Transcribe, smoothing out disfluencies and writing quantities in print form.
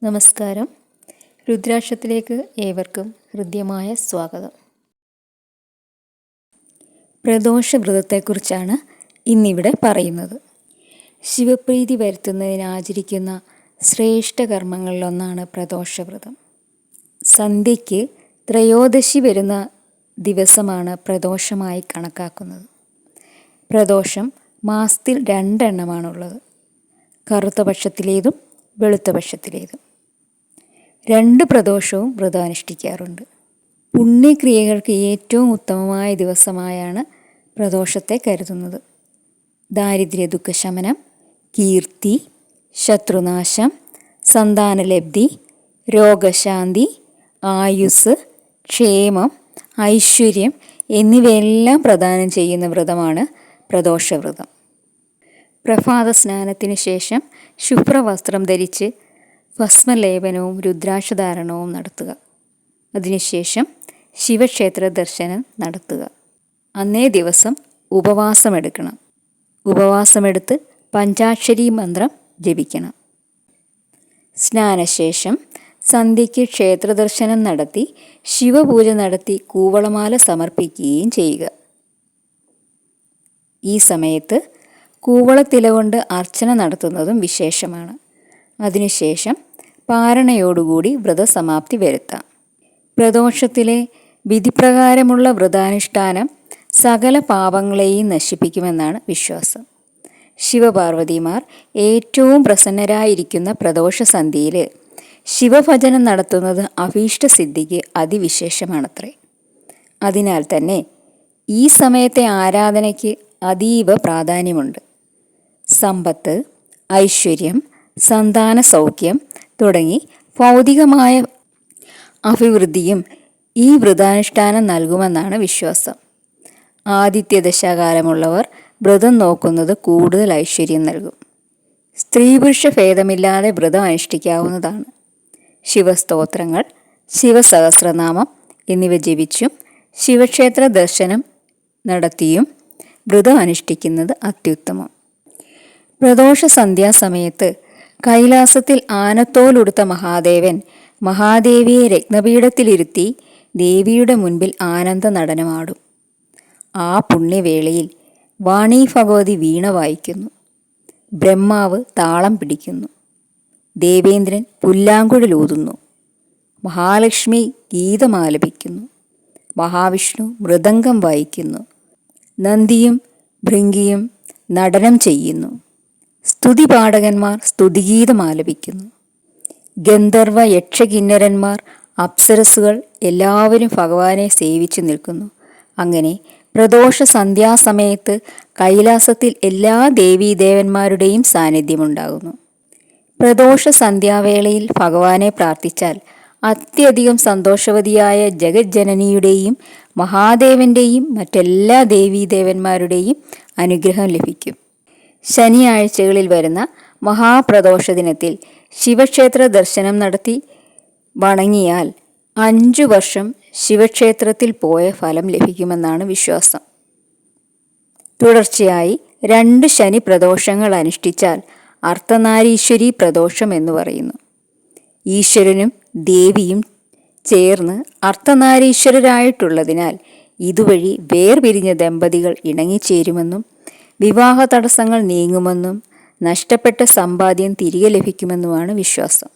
നമസ്കാരം. രുദ്രാക്ഷത്തിലേക്ക് ഏവർക്കും ഹൃദ്യമായ സ്വാഗതം. പ്രദോഷവ്രതത്തെക്കുറിച്ചാണ് ഇന്നിവിടെ പറയുന്നത്. ശിവപ്രീതി വരുത്തുന്നതിന് ആചരിക്കുന്ന ശ്രേഷ്ഠ കർമ്മങ്ങളിലൊന്നാണ് പ്രദോഷവ്രതം. സന്ധ്യയ്ക്ക് ത്രയോദശി വരുന്ന ദിവസമാണ് പ്രദോഷമായി കണക്കാക്കുന്നത്. പ്രദോഷം മാസത്തിൽ 2 എണ്ണമാണുള്ളത്. കറുത്ത പക്ഷത്തിലേതും വെളുത്ത പക്ഷത്തിലേതും. 2 പ്രദോഷവും വ്രതം അനുഷ്ഠിക്കാറുണ്ട്. പുണ്യക്രിയകൾക്ക് ഏറ്റവും ഉത്തമമായ ദിവസമായാണ് പ്രദോഷത്തെ കരുതുന്നത്. ദാരിദ്ര്യ ദുഃഖശമനം, കീർത്തി, ശത്രുനാശം, സന്താനലബ്ധി, രോഗശാന്തി, ആയുസ്, ക്ഷേമം, ഐശ്വര്യം എന്നിവയെല്ലാം പ്രദാനം ചെയ്യുന്ന വ്രതമാണ് പ്രദോഷവ്രതം. പ്രഭാത സ്നാനത്തിന് ശേഷം ശുഭ്രവസ്ത്രം ധരിച്ച് ഭസ്മലേപനവും രുദ്രാക്ഷധാരണവും നടത്തുക. അതിനുശേഷം ശിവക്ഷേത്ര ദർശനം നടത്തുക. അന്നേ ദിവസം ഉപവാസമെടുക്കണം. ഉപവാസമെടുത്ത് പഞ്ചാക്ഷരി മന്ത്രം ജപിക്കണം. സ്നാനശേഷം സന്ധ്യയ്ക്ക് ക്ഷേത്രദർശനം നടത്തി ശിവപൂജ നടത്തി കൂവളമാല സമർപ്പിക്കുകയും ചെയ്യുക. ഈ സമയത്ത് കൂവളത്തില കൊണ്ട് അർച്ചന നടത്തുന്നതും വിശേഷമാണ്. അതിനുശേഷം പാരണയോടുകൂടി വ്രതസമാപ്തി വരുത്താം. പ്രദോഷത്തിലെ വിധിപ്രകാരമുള്ള വ്രതാനുഷ്ഠാനം സകല പാപങ്ങളെയും നശിപ്പിക്കുമെന്നാണ് വിശ്വാസം. ശിവപാർവതിമാർ ഏറ്റവും പ്രസന്നരായിരിക്കുന്ന പ്രദോഷസന്ധ്യയിൽ ശിവഭജനം നടത്തുന്നത് അഭീഷ്ടസിദ്ധിക്ക് അതിവിശേഷമാണത്രേ. അതിനാൽ തന്നെ ഈ സമയത്തെ ആരാധനയ്ക്ക് അതീവ പ്രാധാന്യമുണ്ട്. സമ്പത്ത്, ഐശ്വര്യം, സന്താന സൗഖ്യം തുടങ്ങി ഭൗതികമായ അഭിവൃദ്ധിയും ഈ വ്രതാനുഷ്ഠാനം നൽകുമെന്നാണ് വിശ്വാസം. ആദിത്യദശാകാലമുള്ളവർ വ്രതം നോക്കുന്നത് കൂടുതൽ ഐശ്വര്യം നൽകും. സ്ത്രീ പുരുഷ ഭേദമില്ലാതെ വ്രതം അനുഷ്ഠിക്കാവുന്നതാണ്. ശിവസ്തോത്രങ്ങൾ, ശിവസഹസ്രനാമം എന്നിവ ജപിച്ചും ശിവക്ഷേത്ര ദർശനം നടത്തിയും വ്രതം അനുഷ്ഠിക്കുന്നത് അത്യുത്തമം. പ്രദോഷ സന്ധ്യാസമയത്ത് കൈലാസത്തിൽ ആനത്തോലുടുത്ത മഹാദേവൻ മഹാദേവിയെ രത്നപീഠത്തിലിരുത്തി ദേവിയുടെ മുൻപിൽ ആനന്ദ നടനമാടും. ആ പുണ്യവേളയിൽ വാണി ഭഗവതി വീണ വായിക്കുന്നു. ബ്രഹ്മാവ് താളം പിടിക്കുന്നു. ദേവേന്ദ്രൻ പുല്ലാങ്കുഴലൂതുന്നു. മഹാലക്ഷ്മി ഗീതമാലപിക്കുന്നു. മഹാവിഷ്ണു മൃദംഗം വായിക്കുന്നു. നന്ദിയും ഭൃംഗിയും നടനം ചെയ്യുന്നു. സ്തുതിപാഠകന്മാർ സ്തുതിഗീതം ആലപിക്കുന്നു. ഗന്ധർവ യക്ഷകിന്നരന്മാർ അപ്സരസുകൾ എല്ലാവരും ഭഗവാനെ സേവിച്ചു നിൽക്കുന്നു. അങ്ങനെ പ്രദോഷ സന്ധ്യാസമയത്ത് കൈലാസത്തിൽ എല്ലാ ദേവീദേവന്മാരുടെയും സാന്നിധ്യമുണ്ടാകുന്നു. പ്രദോഷ സന്ധ്യാവേളയിൽ ഭഗവാനെ പ്രാർത്ഥിച്ചാൽ അത്യധികം സന്തോഷവതിയായ ജഗജ്ജനനിയുടെയും മഹാദേവൻ്റെയും മറ്റെല്ലാ ദേവീദേവന്മാരുടെയും അനുഗ്രഹം ലഭിക്കും. ശനിയാഴ്ചകളിൽ വരുന്ന മഹാപ്രദോഷ ദിനത്തിൽ ശിവക്ഷേത്ര ദർശനം നടത്തി വണങ്ങിയാൽ 5 വർഷം ശിവക്ഷേത്രത്തിൽ പോയ ഫലം ലഭിക്കുമെന്നാണ് വിശ്വാസം. തുടർച്ചയായി 2 ശനി പ്രദോഷങ്ങൾ അനുഷ്ഠിച്ചാൽ അർദ്ധനാരീശ്വരി പ്രദോഷം എന്ന് പറയുന്നു. ഈശ്വരനും ദേവിയും ചേർന്ന് അർദ്ധനാരീശ്വരരായിട്ടുള്ളതിനാൽ ഇതുവഴി വേർപിരിഞ്ഞ ദമ്പതികൾ ഇണങ്ങിച്ചേരുമെന്നും വിവാഹ തടസ്സങ്ങൾ നീങ്ങുമെന്നും നഷ്ടപ്പെട്ട സമ്പാദ്യം തിരികെ ലഭിക്കുമെന്നുമാണ് വിശ്വാസം.